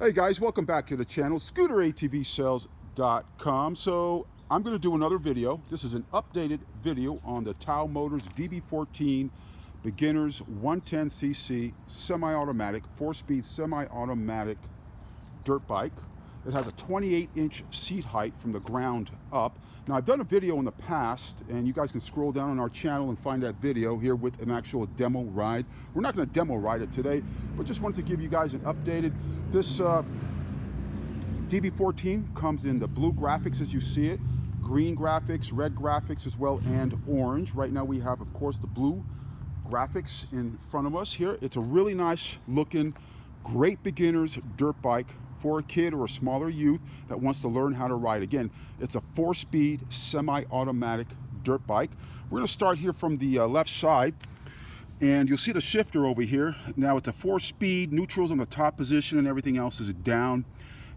Hey guys, welcome back to the channel, ScooterATVSales.com. So I'm going to do another video. This is an updated video on the Tao Motors DB14 Beginners 110cc semi-automatic, 4-speed semi-automatic dirt bike. It has a 28-inch seat height from the ground up. Now, I've done a video in the past, and you guys can scroll down on our channel and find that video here with an actual demo ride. We're not going to demo ride it today, but just wanted to give you guys an updated. This DB14 comes in the blue graphics as you see it, green graphics, red graphics as well, and orange. Right now we have, of course, the blue graphics in front of us here. It's a really nice looking, great beginner's dirt bike for a kid or a smaller youth that wants to learn how to ride. Again, it's a 4-speed semi-automatic dirt bike. We're going to start here from the left side, and you'll see the shifter over here. Now it's a 4-speed, neutral's on the top position and everything else is down.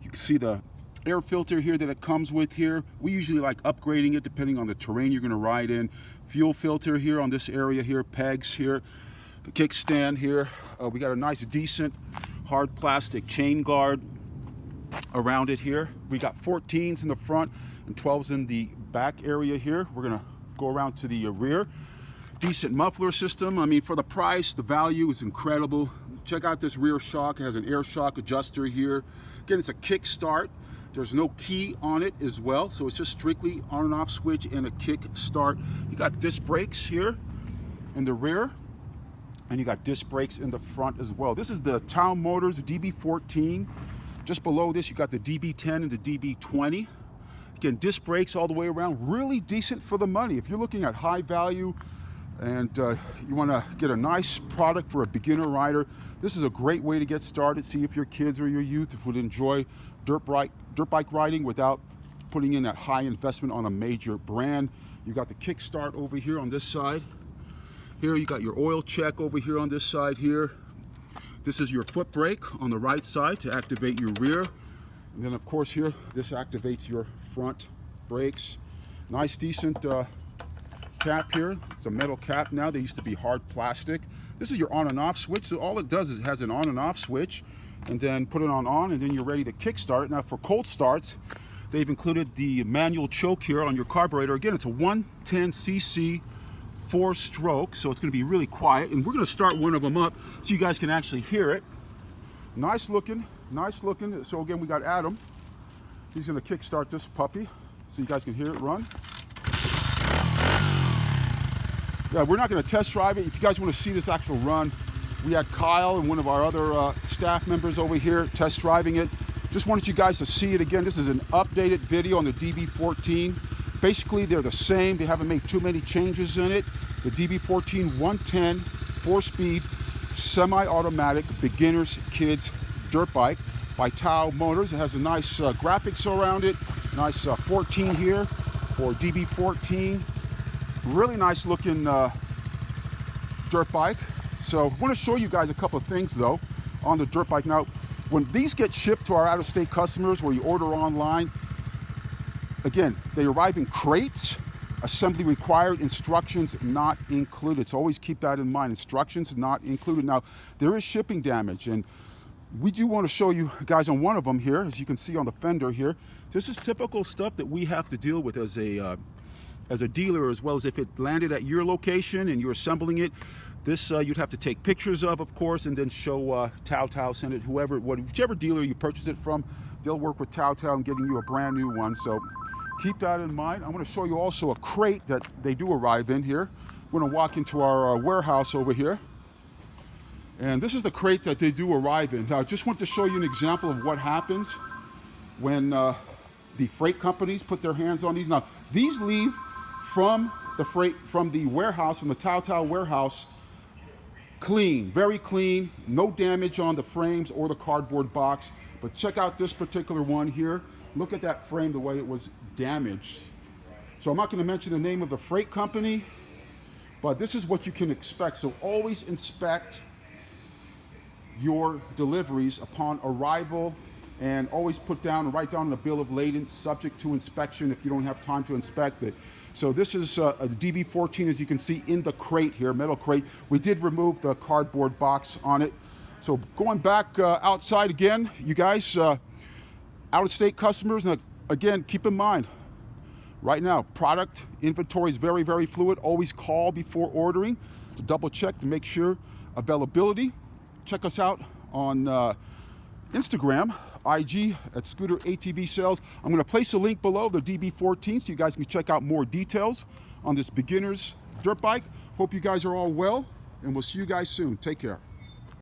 You can see the air filter here that it comes with here. We usually like upgrading it depending on the terrain you're going to ride in. Fuel filter here on this area here, pegs here, the kickstand here. We got a nice decent hard plastic chain guard around it here. We got 14s in the front and 12s in the back area here. We're gonna go around to the rear. Decent muffler system. I mean, for the price, the value is incredible. Check out this rear shock. It has an air shock adjuster here. Again, it's a kick start. There's no key on it as well, so it's just strictly on and off switch and a kick start. You got disc brakes here in the rear, and you got disc brakes in the front as well. This is the Tao Motors DB14. Just below this, you got the DB10 and the DB20. Again, disc brakes all the way around. Really decent for the money. If you're looking at high value and you want to get a nice product for a beginner rider, this is a great way to get started. See if your kids or your youth would enjoy dirt bike riding without putting in that high investment on a major brand. You got the kickstart over here on this side. Here you got your oil check over here on this side here. This is your foot brake on the right side to activate your rear. And then of course here, this activates your front brakes. Nice decent cap here. It's a metal cap now. They used to be hard plastic. This is your on and off switch. So all it does is it has an on and off switch, and then put it on, and then you're ready to kickstart. Now for cold starts, they've included the manual choke here on your carburetor. Again, it's a 110cc 4-stroke, so it's going to be really quiet, and we're going to start one of them up so you guys can actually hear it. Nice looking. So again, we got Adam. He's going to kickstart this puppy so you guys can hear it run. Yeah, we're not going to test drive it. If you guys want to see this actual run, we had Kyle and one of our other staff members over here test driving it. Just wanted you guys to see it again. This is an updated video on the DB14. Basically, they're the same. They haven't made too many changes in it. The DB14 110 4-speed semi-automatic beginners kids dirt bike by Tao Motors. It has a nice graphics around it. Nice 14 here for DB14. Really nice looking dirt bike. So I want to show you guys a couple of things though on the dirt bike. Now, when these get shipped to our out-of-state customers where you order online, again, they arrive in crates, assembly required, instructions not included. So always keep that in mind, instructions not included. Now, there is shipping damage, and we do want to show you guys on one of them here, as you can see on the fender here. This is typical stuff that we have to deal with as a dealer, as well as if it landed at your location and you're assembling it. This you'd have to take pictures of course, and then show TaoTao, send it whichever dealer you purchase it from. They'll work with TaoTao in getting you a brand new one. So keep that in mind. I'm going to show you also a crate that they do arrive in here. We're going to walk into our warehouse over here. And this is the crate that they do arrive in. Now, I just want to show you an example of what happens when the freight companies put their hands on these. Now, these leave from the warehouse, from the TaoTao warehouse, clean, very clean, no damage on the frames or the cardboard box. But check out this particular one here. Look at that frame, the way it was damaged. So I'm not going to mention the name of the freight company, but this is what you can expect. So always inspect your deliveries upon arrival, and always write down the bill of lading, subject to inspection if you don't have time to inspect it. So this is a DB14, as you can see in the crate here, metal crate. We did remove the cardboard box on it. So going back outside again, you guys, out-of-state customers, and again, keep in mind, right now, product inventory is very, very fluid. Always call before ordering to double check to make sure availability. Check us out on Instagram, IG at Scooter ATV Sales. I'm going to place a link below, the DB14, so you guys can check out more details on this beginner's dirt bike. Hope you guys are all well, and we'll see you guys soon. Take care.